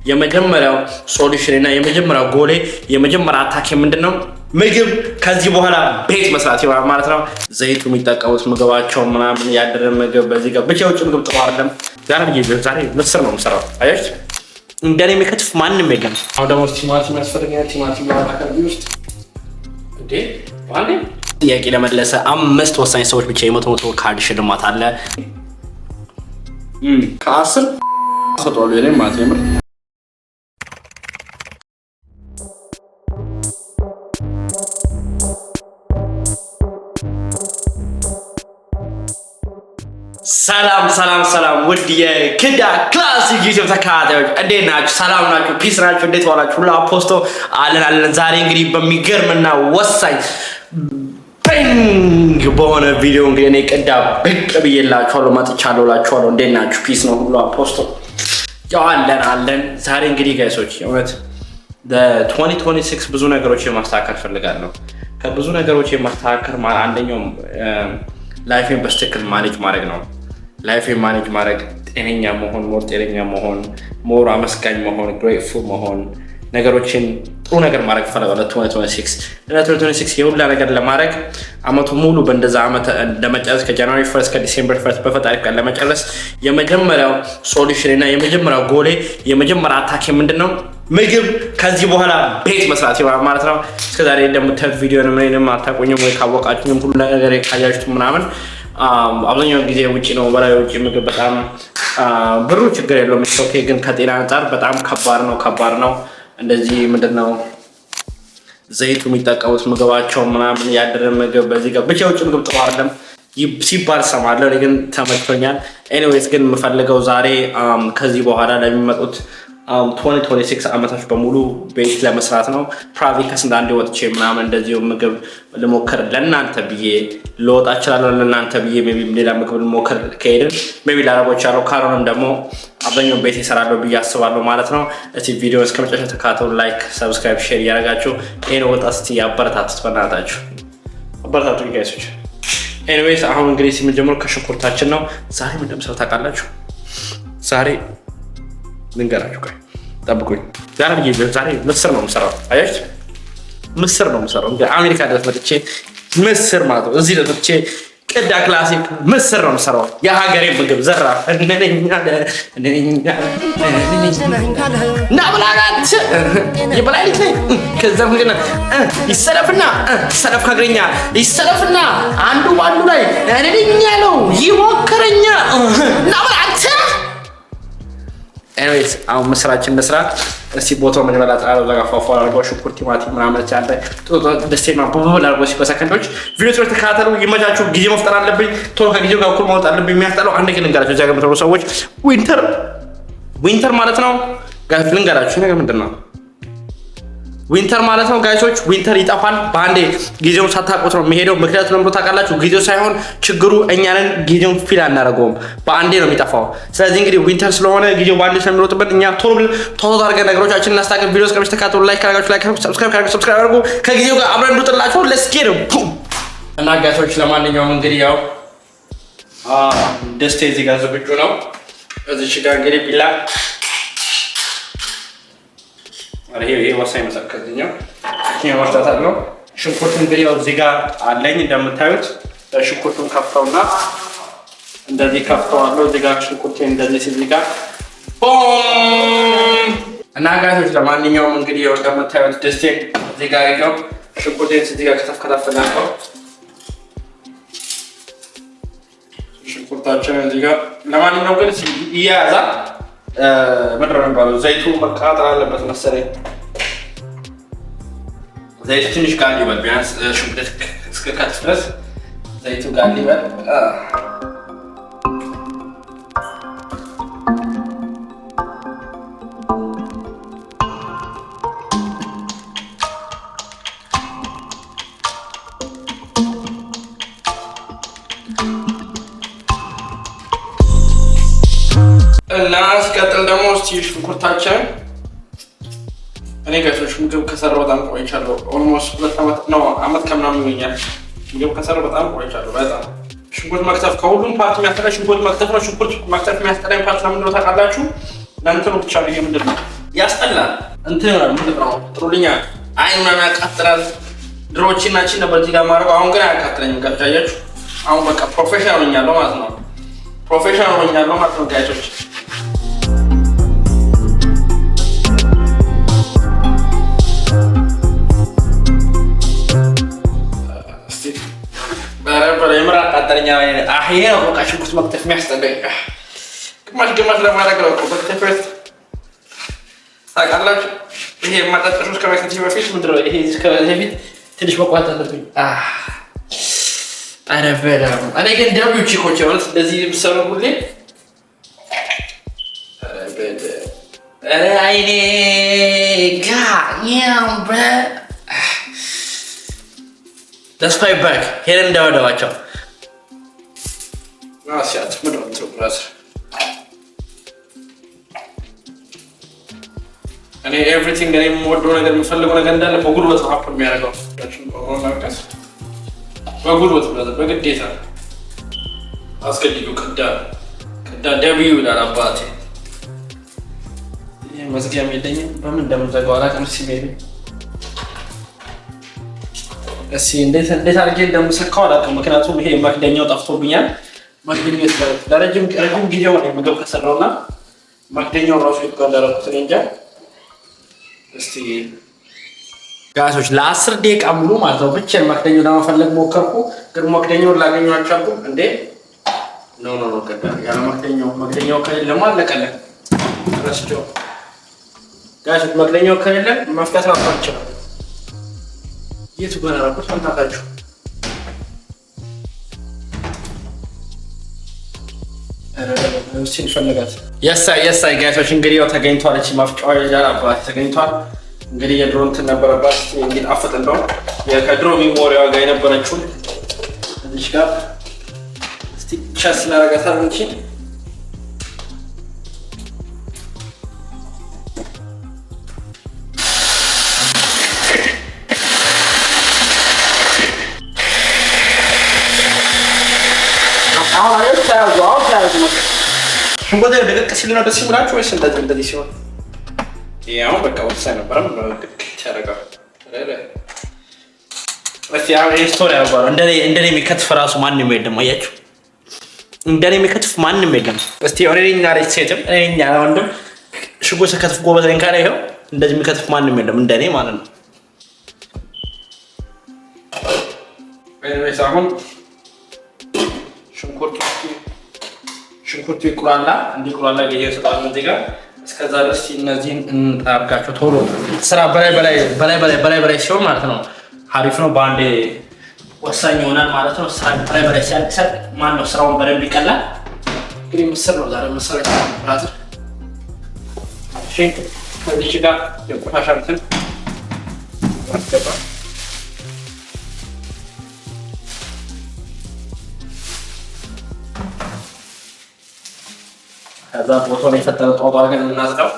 የመጀመሪያው ሶሉሽን እና የመጀመሪያው ጎሌ የመጀመሪያ አታክ ምንድነው? ምግብ ከዚህ በኋላ ቤት መስራት ይሆናል ማለት ነው። ዘይቱ የሚጠቀሙት ምግባቸው ምናምን ያደረ ምግብ በዚህ ጋር ብቻ ውጭ ምግብ ጥሩ አይደለም። ዛሬ ምስር ነው የምሰራው። አያች እንደኔ የሚከትፍ ማንም የለም። አሁን ደግሞ ቲማቲም ያስፈልገኛል። ቲማቲም ለማካከል ውስጥ እንዴ ዋንዴ ጥያቄ ለመለሰ 5 ወሳኝ ሰዎች ብቻ የ100 ካርድ ሽልማት አለ። ከ10 ሰጥቷል የኔ ማለት ነው። ሰላም ውድ የክዳ ክላሲክ ዩቲዩብ ተከታታዮች እንዴት ናችሁ? ሰላም ናችሁ? ፒስ ናችሁ? እንዴት ዋላችሁ? ሁሉ አፖስቶ አለን። ዛሬ እንግዲህ በሚገርምና ወሳኝ ፔንግ በሆነ ቪዲዮ እንግዲህ እኔ ቅዳ ብቅ ብዬላችኋለሁ፣ መጥቻለሁ እላችኋለሁ። እንዴት ናችሁ? ፒስ ነው ሁሉ አፖስቶ ያው አለን። ዛሬ እንግዲህ ጋይሶች የእውነት በ2026 ብዙ ነገሮች የማስተካከል ፈልጋለሁ። ከብዙ ነገሮች የማስተካከል አንደኛው ላይፌን በስትክክል ማኔጅ ማድረግ ነው። ላይፌን ማኔጅ ማድረግ፣ ጤነኛ መሆን፣ ሞር ጤነኛ መሆን፣ ሞር አመስጋኝ መሆን፣ ግሬትፉል መሆን፣ ነገሮችን ጥሩ ነገር ማድረግ ፈልጋለሁ። 2026 የሁላ ነገር ለማድረግ አመቱ ሙሉ በእንደዛ አመት ለመጨረስ ከጃንዋሪ 1 እስከ ዲሴምበር 1 በፈጣሪ ቀን ለመጨረስ የመጀመሪያው ሶሉሽን እና የመጀመሪያው ጎሌ የመጀመሪያ አታክ ምንድነው? ምግብ ከዚህ በኋላ ቤት መስራት ይሆናል ማለት ነው። እስከዛሬ እንደምታዩት ቪዲዮ ነው። ምንም አታቆኝም ወይ ካወቃችሁም ሁሉ ነገር ካያችሁት ምናምን አብዛኛው ጊዜ ውጪ ነው በላይ ውጪ ምግብ በጣም ብሩ ችግር የለውም ኦኬ፣ ግን ከጤና አንፃር በጣም ከባድ ነው። እንደዚህ ምንድነው ዘይቱ የሚጠቀሙት ምግባቸው ምናምን ያደረ ምግብ በዚህ ጋር ብቻ ውጪ ምግብ ጥሩ አይደለም ሲባል ሰማለሁ። እኔ ግን ተመችቶኛል። ኤኒዌይስ ግን የምፈልገው ዛሬ ከዚህ በኋላ ለሚመጡት 2026 ዓመታች በሙሉ ቤት ለመስራት ነው። ፕሮባብሊ ከስንት አንዴ ወጥቼ ምናምን እንደዚሁ ምግብ ልሞክር ለእናንተ ብዬ ልወጣ እችላለሁ። ለእናንተ ብዬ ሜይ ቢ ሌላ ምግብ ልሞክር ከሄድን ሜይ ቢ ላረቦች ያለው ካልሆነም ደግሞ አብዛኛው ቤት ይሰራለሁ ብዬ አስባለሁ ማለት ነው። እስቲ ቪዲዮ እስከ መጨረሻ ተከታተሉ። ላይክ፣ ሰብስክራይብ፣ ሼር እያደረጋችሁ ይሄን ወጣ እስቲ አበረታቱት፣ በእናታችሁ አበረታቱ ጋይሶች። ኤኒዌይስ አሁን እንግዲህ ሲጀምሩ ከሽንኩርታችን ነው። ዛሬ ምን እንደምሰራው ታውቃላችሁ? ዛሬ ልንገራችሁ፣ ቆይ ጠብቁኝ። ዛሬ ምስር ነው የምሰራው። አያችሁ ምስር ነው የምሰራው። እንግዲህ አሜሪካ ድረስ መጥቼ ምስር ማለት ነው እዚህ መጥቼ ቅዳ ክላሲክ ምስር ነው የምሰራው። የሀገሬ ምግብ ዘራ ናብላጋት ይበላይት ከዛ ግን ይሰለፍና ሰለፍ ከግረኛ ይሰለፍና አንዱ ባንዱ ላይ እኔኛ ነው ይሞከረኛ ናብላጋት። ኤኒዌይስ አሁን ምስራችን መስራ እስቲ ቦታው ምን ይበላል? ጣራው ዘጋፋፋ አድርገው ሽንኩርት፣ ቲማቲም ምናምን አለ ደስቴማ ቡቡል አድርገው በሰከንዶች ቪዲዮዎች ተከታተሉ። ይመቻችሁ። ጊዜ መፍጠር አለብኝ። ቶሎ ከጊዜው ጋር እኩል ማውጣት አለብኝ። የሚያስጠላው አንድ ግን ልንገራችሁ፣ እዚያ ጋር የምትኖሩ ሰዎች ዊንተር ማለት ነው ጋይስ። ልንገራችሁ ነገር ምንድን ነው ዊንተር ማለት ነው ጋይሶች። ዊንተር ይጠፋል በአንዴ። ጊዜውን ሳታውቁት ነው የሚሄደው። ምክንያቱም ለምዶ ታውቃላችሁ፣ ጊዜው ሳይሆን ችግሩ እኛንን ጊዜውን ፊል አናደርገውም፣ በአንዴ ነው የሚጠፋው። ስለዚህ እንግዲህ ዊንተር ስለሆነ ጊዜው በአንዴ ስለሚሮጥበት እኛ ቶሎ አድርገን ነገሮቻችን እናስተካክል። ቪዲዮ እስከመጨረሻ ተከታተሉ። ላይክ ካደረጋችሁ ሰብስክራይብ አድርጉ። ከጊዜው ጋር አብረን እንዱጥላችሁ። ሌትስ ጌት እና ጋይሶች ለማንኛውም እንግዲህ ያው ደስቴ እዚህ ጋር ዝግጁ ነው። እዚህ ጋር እንግዲህ ቢላ ይሄ ወሳኝ መሰል ከዚህኛው ማርታታ ነው። ሽንኩርት እንግዲህ ያው እዚህ ጋር አለኝ እንደምታዩት። ሽንኩርቱን ከፍተውና እንደዚህ ከፍተዋለሁ። እዚህ ጋር ሽንኩርቴ እንደዚህ እዚህ ጋር እና ጋይሶች ለማንኛውም እንግዲህ ያው እንደምታዩት ደስቴ እዚህ ጋር ይሄው ሽንኩርቴን እዚህ ጋር ከተፈከታፈላለው ሽንኩርታችን እዚህ ጋር ለማንኛውም ግን ይያዛል። ምንድን ነው የሚባለው? ዘይቱ መቃጠል አለበት መሰለኝ። ዘይቱ ትንሽ ጋር ይበል፣ ቢያንስ ሽንኩርት እስከከትፍ ድረስ ዘይቱ ጋር ይበል። እና ሲቀጥል ደግሞ እስቲ ሽንኩርታችን እኔ ጋይሶች ምግብ ከሰራሁ በጣም ቆይቻለሁ። ኦልሞስት 2 ዓመት ነው አመት ከምናምን ይሆናል ምግብ ከሰራሁ በጣም ቆይቻለሁ። በጣም ሽንኩርት መክተፍ ከሁሉም ፓርት የሚያስጠላኝ ሽንኩርት መክተፍ ነው። ሽንኩርት መክተፍ የሚያስጠላኝ ፓርት ለምንድን ነው ታውቃላችሁ? ለእንትኑ ብቻ ነው። ይሄ ምንድን ነው ያስጠላል። እንትን ነው ምንድነው ጥሩልኛ አይን ምናምን ያቃጥላል። ድሮዎችናችን ነበር እዚህ ጋር ማድረግ። አሁን ግን አያቃጥለኝም። ጋቻያችሁ አሁን በቃ ፕሮፌሽናል ሆኛለሁ ማለት ነው። ፕሮፌሽናል ሆኛለሁ ማለት ነው ጋይሶች። የምር አቃጠለኝ። ይሄ ነው በቃ ሽንኩርት መክተፍ የሚያስጠላኝ። ግማሽ ለማድረግ ነው በክተፍ ታውቃላችሁ። ይሄ የማጣጠሹት ከመክተፍ በፊት ምንድን ነው ይሄ ከዚህ በፊት ትንሽ መቋት አለብኝ። ኧረ በለው እኔ ግን ደብሊው ቺኮች ማለት እንደዚህ የምሰሩ ሁሌ ኧረ አይኔ ጋ ያምበ ተስፋዬ ባክ ሄደን እንዳወደዋቸው ሲያት ምንድን ነው ትብራስ እኔ ኤቭሪቲንግ እኔ የምወደው ነገር የምፈልገው ነገር እንዳለ በጉልበት ነው ሀፕን የሚያደርገው በጉልበት በግዴታ አስገድዱ ቅዳ ደብሊው ይላል አባቴ። ይህ መዝጊያም የለኝም በምን እንደምዘጋው አላውቅም። እስኪ እንዴት አድርጌ እንደምሰካው አላውቅም። ምክንያቱም ይሄ መክደኛው ጠፍቶብኛል። መክደኛው ይስላል ለረጅም ጊዜ ሆነ ምግብ ከሰራውና መክደኛው ራሱ ይቆንደረኩት እንጃ። እስቲ ጋሶች ለ10 ደቂቃ ሙሉ ማለት ነው ብቻ መክደኛው ለመፈለግ ሞከርኩ፣ ግን መክደኛውን ላገኘው አልቻልኩም። እንዴ ኖ ከዳ ያለ መክደኛው ከሌለ ማለቀለቅ ረስቸው ጋሶች መክደኛው ከሌለ መፍታት አልቻልኩም። የቱ ጋር አራቁት አንታታችሁ ሲንፈልጋት የሳይ ጋይሶች እንግዲህ ያው ተገኝቷል። እቺ ማፍጫው ይላል አባቴ ተገኝቷል። እንግዲህ የድሮ እንትን ነበረባት እንግዲህ አፈጥ እንደው ከድሮ ሚሞሪዋ ጋር የነበረችውን እዚህ ጋር እስቲ ቻስ ላረጋታል እንጂ ሽንኩርት ደቀቅ ሲል ነው ደስ ይላችሁ ወይስ እንደዚህ ሲሆን? ያው በቃ ወሳኝ ነበር። ስቶሪ ያጓሩ እንደኔ የሚከትፍ ራሱ ማንም የለም። አያችሁ እንደኔ የሚከትፍ ማንም የለም። እስቲ ኦሬዲና ሴትም እኛ ወንድም ሽንኩርት ከትፍ ጎበዝ ነኝ ካለ ይኸው እንደዚህ የሚከትፍ ማንም የለም እንደኔ ማለት ነው። አሁን ሽንኩርቱ ይቁላላ እንዲቁላላ ጊዜ ይሰጣል። እዚህ ጋር እስከዛ ድረስ እነዚህን እንጣብቃቸው ቶሎ ስራ በላይ ሲሆን ማለት ነው አሪፍ ነው። በአንዴ ወሳኝ ይሆናል ማለት ነው። ስራ በላይ ሲያልቅ ማን ነው ስራውን በደንብ ይቀላል። እንግዲህ ምስር ነው ዛሬ መሰረት ብራዘር። እሺ ከዚህ ጋር የቆሻሻ እንትን ማስገባ ከዛ ቦታው ላይ ፈጠረ ጧጧ ግን እናዝጋው።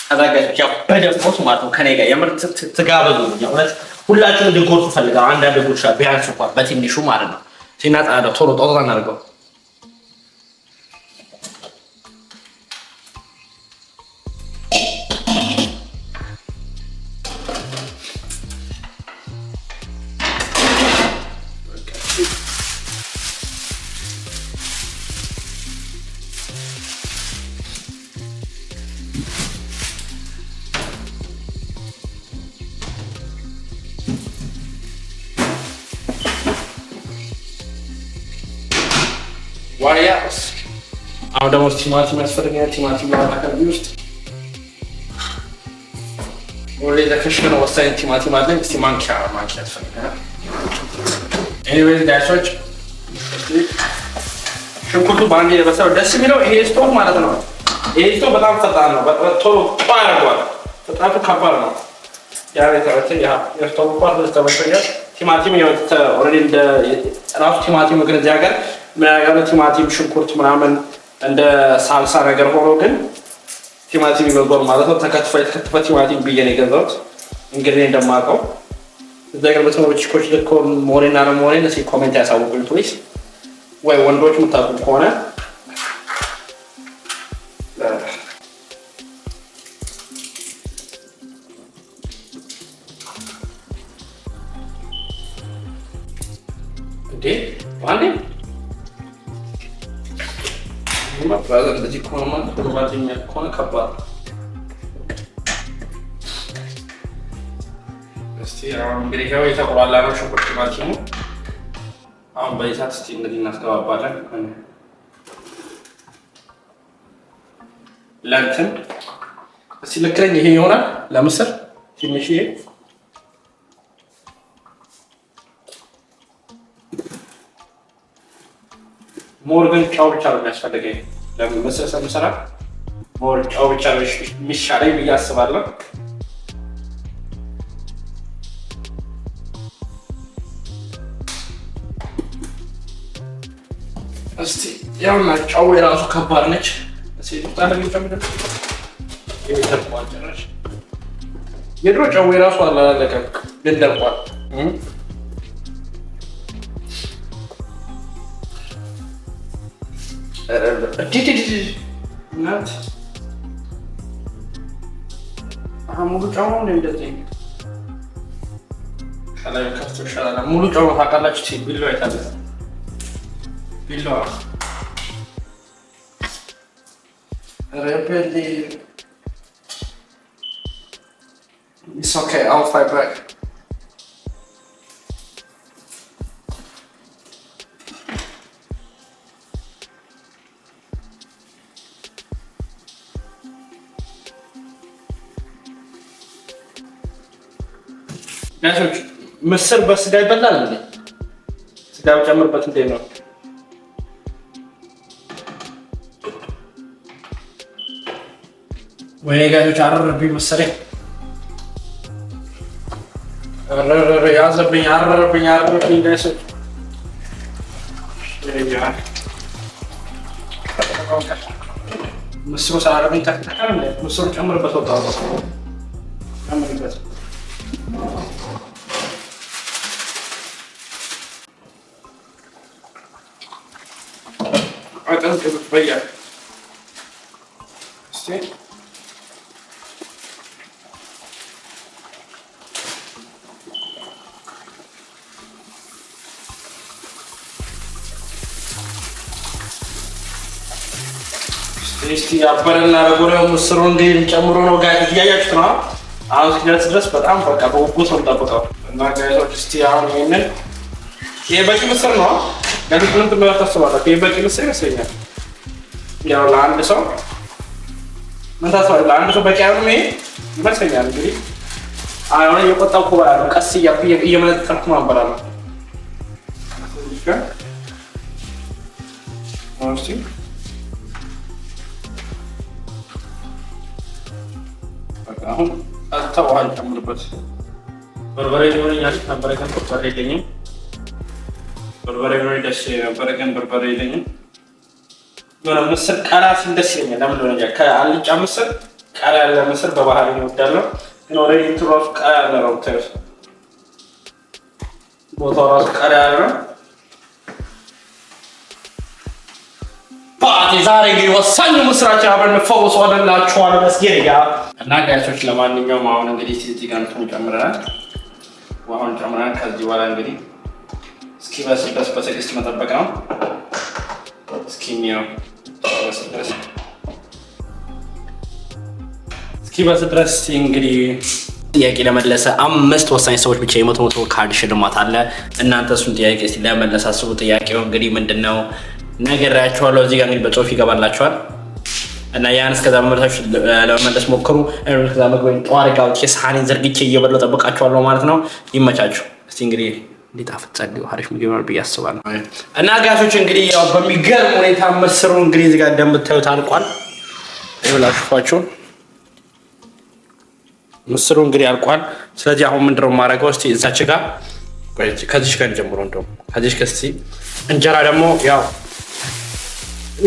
ከዛ ጋር ያበደ ፎቶ ማለት ነው ከኔ ጋር የምር ትጋበዙ ማለት ሁላችሁም እንድትጎርሱ ፈልጋለሁ። አንዳንድ ጉርሻ ቢያንስ እንኳን በትንሹ ማለት ነው ሲናጣ ቶሎ ጧጧ እናድርገው። ዋሪያስ አሁን ደግሞ ቲማቲም ያስፈልገኛል። ቲማቲም ለማካከል ውስጥ ወሬ ለከሽነ ወሳኝ ቲማቲም አለ። እስቲ ማንኪያ ያስፈልገናል። ኤኒዌይስ ጋይሶች ሽንኩርቱ ባንዴ ለበሰው ደስ የሚለው ይሄ ስቶቭ ማለት ነው። ይሄ ስቶቭ በጣም ፈጣን ነው። ቶሎ ያደርገዋል። ፍጥነቱ ከባድ ነው። የስቶቭ ፓርት ተበሰኛል። ቲማቲም ኦልሬዲ እንደ ራሱ ቲማቲም ግን እዚህ ሀገር ምን ያደርጋሉ ቲማቲም ሽንኩርት ምናምን እንደ ሳልሳ ነገር ሆኖ ግን ቲማቲም ይበዛል ማለት ነው። የተከተፈ ቲማቲም ብዬ ነው የገዛሁት። እንግዲህ እንደማውቀው እዛ ጋር በተኖሮች ቺኮች ልክ ሞሬና ለሞሬን እስኪ ኮሜንት ያሳውቁኝ ፕሊዝ። ወይ ወንዶች የምታውቁ ከሆነ ዋንዴ ማባዛ እንደዚህ ከሆነ ማለት ጓደኛ ከሆነ ከባድ ነው። እስቲ አሁን እንግዲህ ያው የተቆላላ ነው ሽንኩርት ቲማቲሙ። አሁን በእሳት እስቲ እንግዲህ እናስገባባለን። ለእንትን እስቲ ልክለኝ ይሄ ይሆናል ለምስር ትንሽዬ ሞር ግን ጫው ብቻ ነው የሚያስፈልገኝ። ለምን ምስር ስንሰራ ሞር ጫው ብቻ ነው የሚሻለኝ ብዬ አስባለሁ። እስቲ ያውና ጫው የራሱ ከባድ ነች። የድሮ ጫው የራሱ አላለቀም ግን ደርቋል። ሙሉ ጫው ነው እንደዚህ ከላይ ከፍቶ ይሻላል። ሙሉ ጫው ታውቃላችሁ። ቢላዋ አይታለ ቢላዋ ረበል It's okay, I'll fight back. ናቶች ምስር በስጋ ይበላል እንዴ? ስጋ ጨምርበት እንዴ ነው? ወይኔ ጋጆች አረረብኝ መሰለኝ። ያዘብኝ አረረብኝ ጋይሶች። ምስሩ ሳረብኝ ተከተከለ እንዴ? ምስሩ ጨምርበት ወጣ ጨምርበት። አጠንቅቅ በያ እስቲ እስቲ አበረና ለጎረው ምስሩ እንዴት ጨምሮ ነው ጋይስ እያያችሁት ነው። አሁን እስኪደርስ ድረስ በጣም በቃ በጉጉት ነው የምጠብቀው እና ጋይሶች እስቲ አሁን ይሄንን ይሄ በቂ ምስር ነው። ለምን ትምህርት ታስባላችሁ? ይሄ በቂ ምስር ይመስለኛል። ያው ለአንድ ሰው ምን ታስባለህ? ለአንድ ሰው በቂ አይሆንም ይሄ ይመስለኛል። እንግዲህ አሁን እየቆጣሁ እኮ እበላለሁ። ቀስ እያልኩ እየመነጠርኩ ማንበላለሁ። አሁን አልተዋል ጨምርበት። በርበሬ ሊሆነኛል ነበረ ግን በርበሬ የለኝም። በርበሬ ነው ደስ ነበረ ግን በርበሬ የለኝም። ምስር ቃሪያ ደስ ይለኛል። ለምን ሆነ እንጃ ከአልጫ ምስር ቃሪያ ያለ ምስር በባህሪ ነው እወዳለሁ። ግን ኦልሬዲ እንትኑ ራሱ ቃሪያ ያለ ነው። ታዩት ቦታው ራሱ ቃሪያ ያለ ነው። ዛሬ እንግዲህ ወሳኙ ምስራችን አብረን እንፈውሰዋለላችኋል። መስጊድ ያ እና ጋይሶች ለማንኛውም አሁን እንግዲህ እዚህ ጋር እንትን ጨምረናል፣ ውሃውን ጨምረናል። ከዚህ በኋላ እንግዲህ እስኪበስል ድረስ በትዕግስት መጠበቅ ነው። እስኪበስል ድረስ እንግዲህ ጥያቄ ለመለሰ 5 ወሳኝ ሰዎች ብቻ የ100 ካርድ ሽልማት አለ። እናንተ እሱን ጥያቄ እስቲ ለመለሰ አስቡ። ጥያቄው እንግዲህ ምንድነው ነገራችኋለሁ። እዚህ ጋር እንግዲህ በጽሁፍ ይገባላችኋል እና ያን እስከዛ መመለሳችሁ ለመመለስ ሞክሩ። እስከዛ ምግቤን ጧሪቃው ሳህኔን ዘርግቼ እየበላሁ ጠብቃችኋለሁ ማለት ነው። ይመቻችሁ። እስቲ እንግዲህ እንዲጣፍጥ ጸልዩ። አሪፍ ምግብ ነው ብዬ አስባለሁ። እና ጋሾች እንግዲህ ያው በሚገርም ሁኔታ ምስሩ እንግዲህ እዚህ ጋር እንደምታዩት አልቋል። ይኸውላችሁ ምስሩ እንግዲህ አልቋል። ስለዚህ አሁን ምንድነው የማደርገው? እስቲ እዛች ጋር ከዚህ ጋር ጀምሮ እንደውም ከዚህ ከስቲ እንጀራ ደግሞ ያው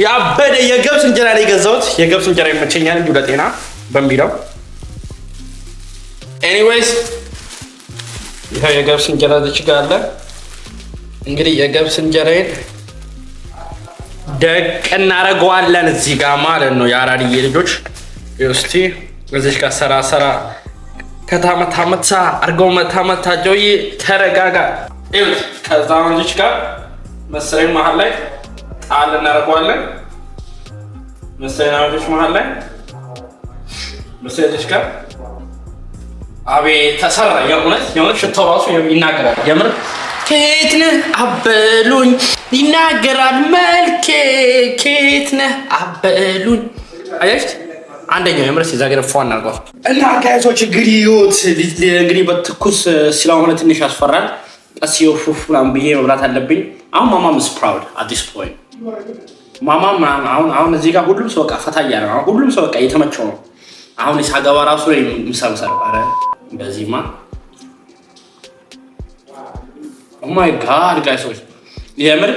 ያበደ የገብስ እንጀራ ላይ የገዛሁት የገብስ እንጀራ ይመቸኛል እንዲሁ ለጤና በሚለው ኤኒዌይስ ይሄ የገብስ እንጀራ እዚህ ጋር አለ። እንግዲህ የገብስ እንጀራዬን ደቅ እናደርገዋለን እዚህ ጋር ማለት ነው። የአራድዬ ልጆች እስቲ እዚህ ጋር ሰራ ከታመታ አድርገው መታ ጆይ ተረጋጋ። ይኸውት ከዛ እዚህ ጋር መሰለኝ መሀል ላይ ጣል እናደርገዋለን። መሰለኝ መሀል ላይ መሰለኝ ጋር አቤት ተሰራ። የእውነት ሽታው ራሱ ይናገራል። የምር ከየት ነህ አበሉኝ ይናገራል መልኬ። ከየት ነህ አበሉኝ። አያችሁት? አንደኛው የምር ሲዛገር ፏን አድርጓል። እና ጋይሶች እንግዲህ በትኩስ ስለሆነ ትንሽ ያስፈራል። ቀስ ይወፉፍ ምናምን ብዬ መብላት አለብኝ። አሁን ማማም is proud at this point ማማም አሁን እዚህ ጋር ሁሉም ሰው በቃ ፈታ እያለ ነው። ሁሉም ሰው በቃ እየተመቸው ነው። አሁን ሳገባ ራሱ ላይ ምሳምሰር አረ እንደዚህማ ኦ ማይ ጋድ ጋይሶች የምር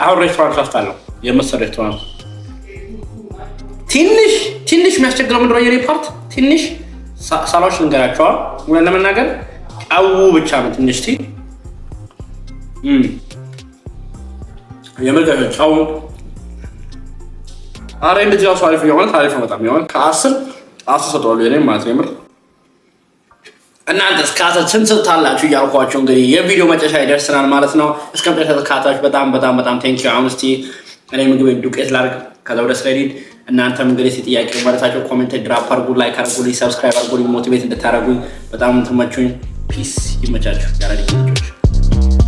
አሁን ሬስቶራንት ከፍታለሁ። የምስር ሬስቶራንት ትንሽ የሚያስቸግረው ምንድን ነው የኔ ፓርት ትንሽ ሳላዎች ልንገራቸዋል። ወይም ለመናገር ጫው ብቻ ነው ትንሽ የምር ጫው አረ እንደዚህ ራሱ አሪፍ የሆነ ታሪፍ ነው። በጣም የሆነ ከ10 ሰጠዋለሁ የኔ ማለት ነው የምር። እናንተ እስካታች ስንታላችሁ እያልኳቸው እንግዲህ የቪዲዮ መጨረሻ ይደርሰናል ማለት ነው። እስከ መጨረሻ እስካታች በጣም ቴንክ ዩ። አሁን እስቲ እኔ ምግብ ዱቄት ላድርግ ከዛ ወደ ስላይድ። እናንተም እንግዲህ ጥያቄ ማለታችሁ ኮሜንት ድራፕ አድርጉ፣ ላይክ አድርጉ፣ ሰብስክራይብ አድርጉ፣ ሞቲቬት እንድታደርጉኝ በጣም ትመቹኝ። ፒስ ይመቻችሁ ያራዲ ልጆች።